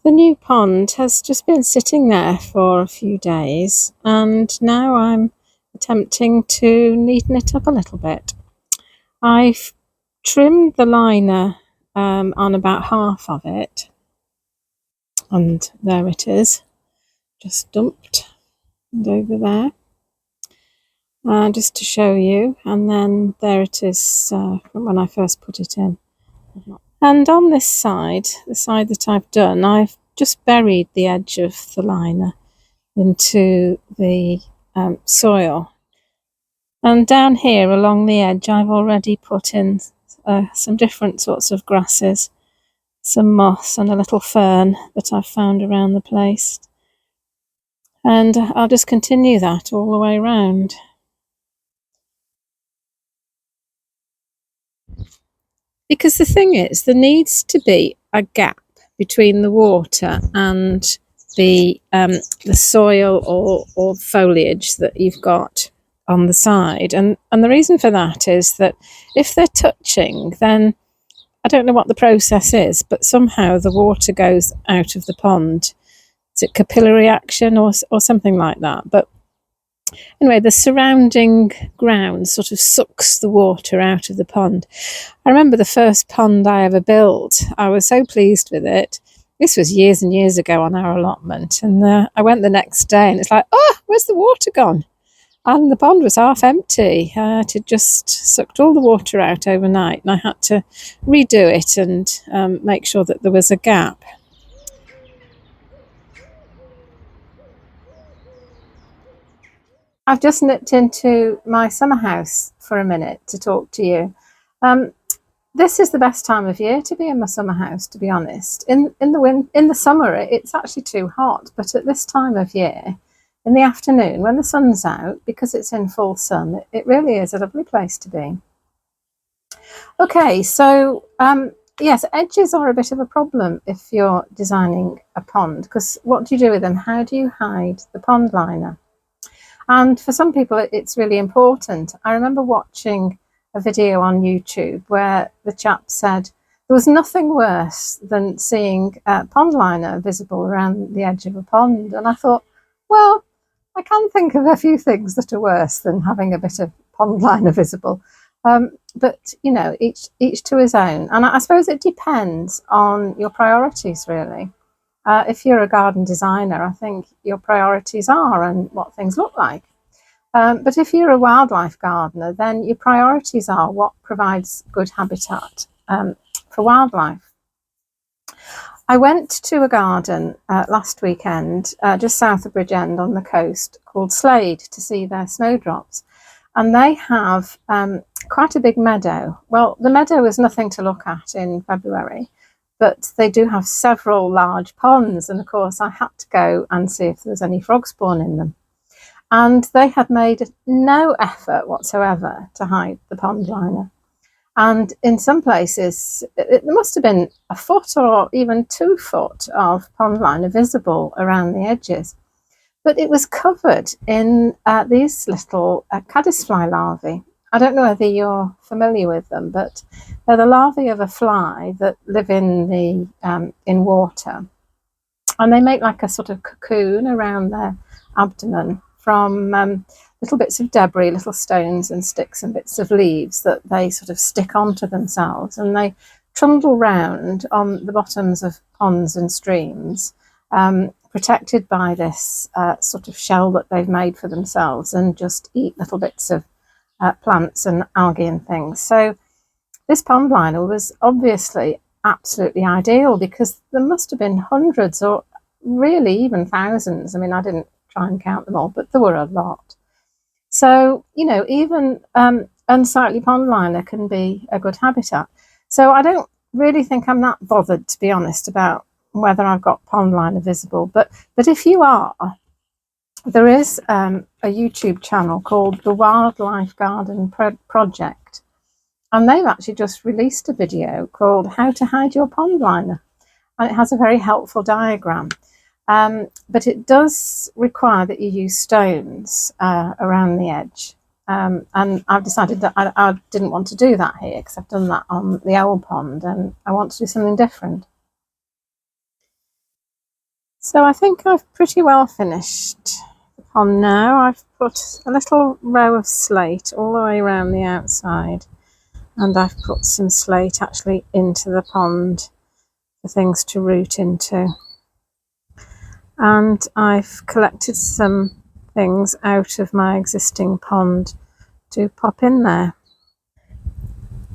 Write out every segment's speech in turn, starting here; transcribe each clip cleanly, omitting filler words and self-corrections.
The new pond has just been sitting there for a few days, and now I'm attempting to neaten it up a little bit. I've trimmed the liner on about half of it, and there it is, just dumped and over there, just to show you. And then there it is from when I first put it in. And on this side, the side that I've done, I've just buried the edge of the liner into the soil. And down here along the edge, I've already put in some different sorts of grasses, some moss and a little fern that I've found around the place. And I'll just continue that all the way around. Because the thing is, there needs to be a gap between the water and the soil or foliage that you've got on the side. And the reason for that is that if they're touching, then I don't know what the process is, but somehow the water goes out of the pond. Is it capillary action or something like that? But anyway, the surrounding ground sort of sucks the water out of the pond. I remember the first pond I ever built. I was so pleased with it. This was years and years ago on our allotment. And I went the next day and it's like, oh, where's the water gone? And the pond was half empty. It had just sucked all the water out overnight. And I had to redo it and make sure that there was a gap. I've just nipped into my summer house for a minute to talk to you. This is the best time of year to be in my summer house, to be honest. In the summer, it's actually too hot, but at this time of year, in the afternoon, when the sun's out, because it's in full sun, it really is a lovely place to be. Okay, so yes, edges are a bit of a problem if you're designing a pond, because what do you do with them? How do you hide the pond liner? And for some people, it's really important. I remember watching a video on YouTube where the chap said there was nothing worse than seeing pond liner visible around the edge of a pond. And I thought, well, I can think of a few things that are worse than having a bit of pond liner visible. But, you know, each to his own. And I suppose it depends on your priorities, really. If you're a garden designer, I think your priorities are and what things look like. But if you're a wildlife gardener, then your priorities are what provides good habitat for wildlife. I went to a garden last weekend just south of Bridgend on the coast called Slade to see their snowdrops. And they have quite a big meadow. Well, the meadow is nothing to look at in February, but they do have several large ponds. And of course, I had to go and see if there was any frog spawn in them. And they had made no effort whatsoever to hide the pond liner. And in some places, there must have been a foot or even 2 foot of pond liner visible around the edges. But it was covered in these little caddisfly larvae. I don't know whether you're familiar with them, but they're the larvae of a fly that live in water. And they make like a sort of cocoon around their abdomen from little bits of debris, little stones and sticks and bits of leaves that they sort of stick onto themselves. And they trundle round on the bottoms of ponds and streams, protected by this sort of shell that they've made for themselves, and just eat little bits of plants and algae and things. So this pond liner was obviously absolutely ideal, because there must have been hundreds or really even thousands. I mean, I didn't try and count them all, but there were a lot. So, you know, even unsightly pond liner can be a good habitat. So I don't really think I'm that bothered, to be honest, about whether I've got pond liner visible. But if you are, there is a YouTube channel called the Wildlife Garden Project, and they've actually just released a video called How to Hide Your Pond Liner, and it has a very helpful diagram. But it does require that you use stones around the edge. And I've decided that I didn't want to do that here, because I've done that on the old pond and I want to do something different. So I think I've pretty well finished the pond now. I've put a little row of slate all the way around the outside, and I've put some slate actually into the pond for things to root into. And I've collected some things out of my existing pond to pop in there.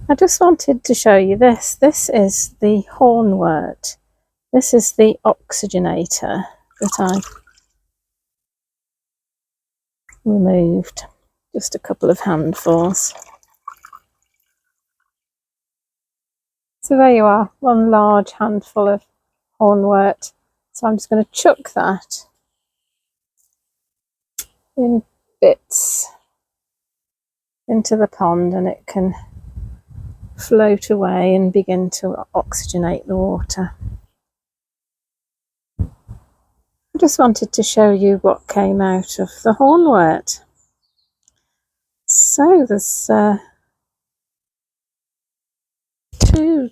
I just wanted to show you this. This is the hornwort. This is the oxygenator that I've removed. Just a couple of handfuls. So there you are, one large handful of hornwort. So I'm just going to chuck that in bits into the pond, and it can float away and begin to oxygenate the water. I just wanted to show you what came out of the hornwort. So there's two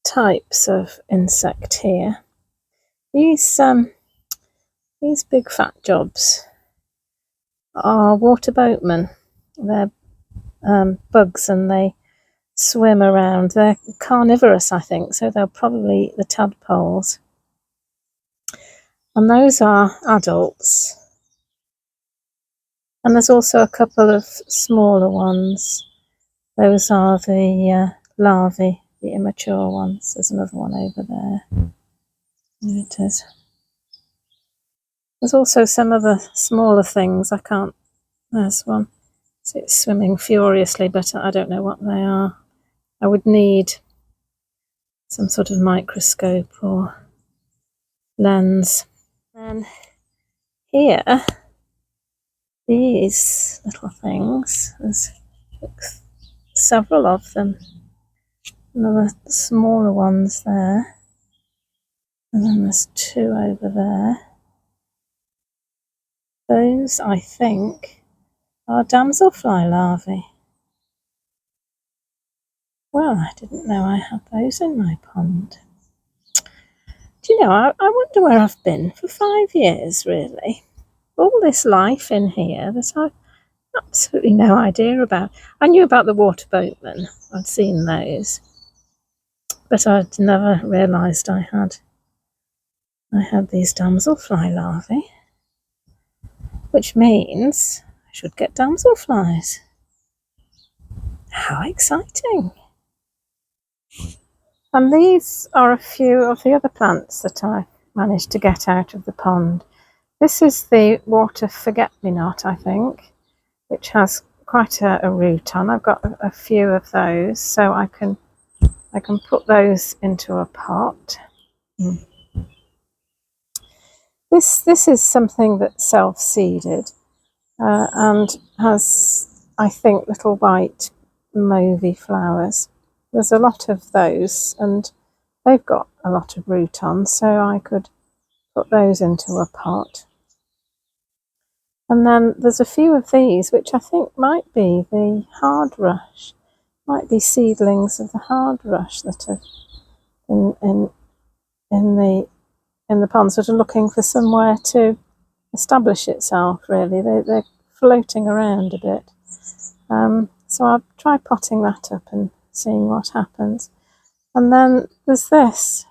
types of insect here. These big fat jobs are water boatmen. They're bugs, and they swim around. They're carnivorous, I think, so they'll probably eat the tadpoles. And those are adults. And there's also a couple of smaller ones. Those are the larvae, the immature ones. There's another one over there. There it is. There's also some other smaller things. I can't. There's one. So it's swimming furiously, but I don't know what they are. I would need some sort of microscope or lens. And here, these little things, there's several of them. Another smaller ones there. And then there's two over there. Those, I think, are damselfly larvae. Well, I didn't know I had those in my pond. Do you know, I wonder where I've been for 5 years, really. All this life in here that I've absolutely no idea about. I knew about the water boatmen. I'd seen those. But I'd never realised I had these damselfly larvae. Which means I should get damselflies. How exciting! And these are a few of the other plants that I managed to get out of the pond. This is the water forget-me-not, I think, which has quite a root on. I've got a few of those, so I can put those into a pot. This is something that's self-seeded and has, I think, little white mauvey flowers. There's a lot of those, and they've got a lot of root on, so I could put those into a pot. And then there's a few of these, which I think might be the hard rush, might be seedlings of the hard rush that are in the pond, sort of looking for somewhere to establish itself. Really, they're floating around a bit. So I'll try potting that up and seeing what happens. And then there's this.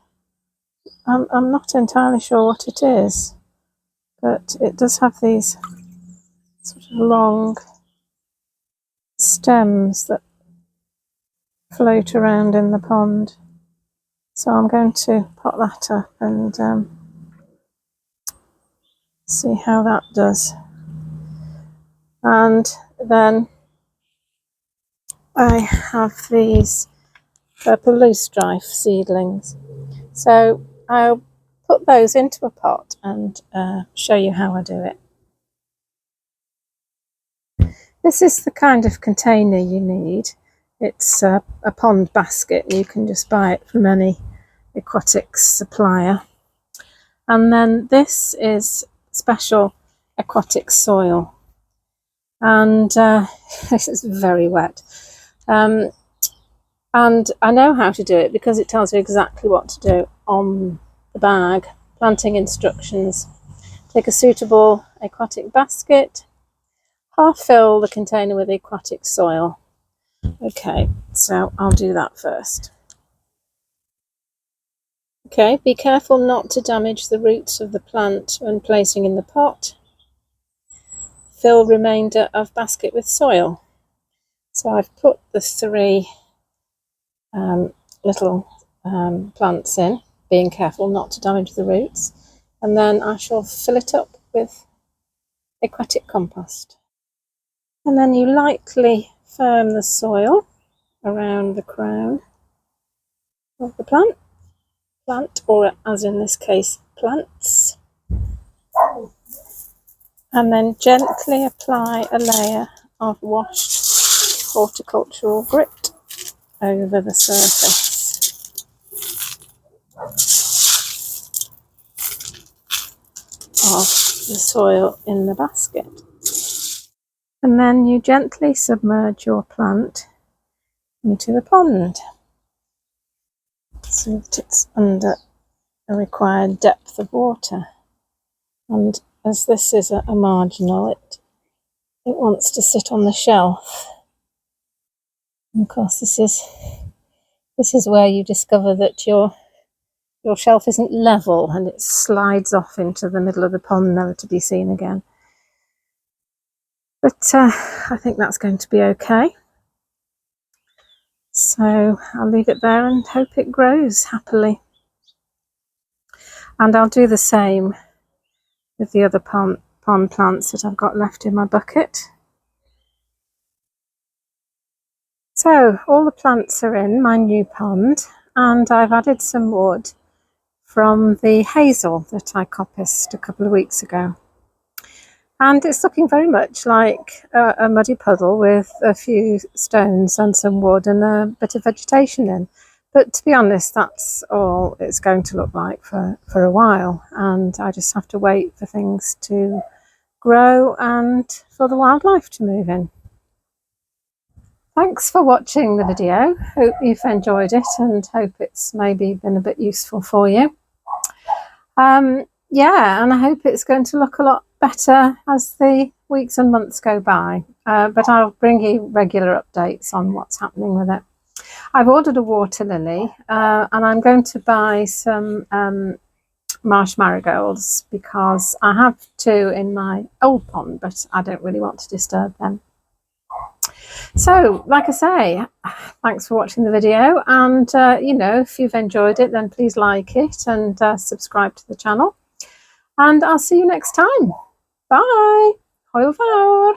I'm not entirely sure what it is, but it does have these sort of long stems that float around in the pond. So I'm going to pot that up and see how that does. And then I have these purple loosestrife seedlings. So I'll put those into a pot and show you how I do it. This is the kind of container you need. It's a pond basket. You can just buy it from any aquatics supplier. And then this is special aquatic soil. And this is very wet. And I know how to do it because it tells you exactly what to do on the bag. planting instructions. Take a suitable aquatic basket, half fill the container with aquatic soil. Okay, so I'll do that first. Okay, be careful not to damage the roots of the plant when placing in the pot. Fill remainder of basket with soil. So I've put the 3 little plants in, being careful not to damage the roots, and then I shall fill it up with aquatic compost. And then you lightly firm the soil around the crown of the plant, or as in this case, plants, and then gently apply a layer of washed horticultural grit over the surface of the soil in the basket. And then you gently submerge your plant into the pond so that it's under a required depth of water. And as this is a marginal, it wants to sit on the shelf. And of course, this is where you discover that your shelf isn't level and it slides off into the middle of the pond, never to be seen again. But I think that's going to be okay. So I'll leave it there and hope it grows happily. And I'll do the same with the other pond plants that I've got left in my bucket. So all the plants are in my new pond, and I've added some wood from the hazel that I coppiced a couple of weeks ago. And it's looking very much like a muddy puddle with a few stones and some wood and a bit of vegetation in. But to be honest, that's all it's going to look like for a while. And I just have to wait for things to grow and for the wildlife to move in. Thanks for watching the video. Hope you've enjoyed it and hope it's maybe been a bit useful for you. Yeah, and I hope it's going to look a lot better as the weeks and months go by. But I'll bring you regular updates on what's happening with it. I've ordered a water lily and I'm going to buy some marsh marigolds because I have 2 in my old pond, but I don't really want to disturb them. So, like I say, thanks for watching the video, and you know, if you've enjoyed it, then please like it and subscribe to the channel, and I'll see you next time. Bye. Hwyl fawr.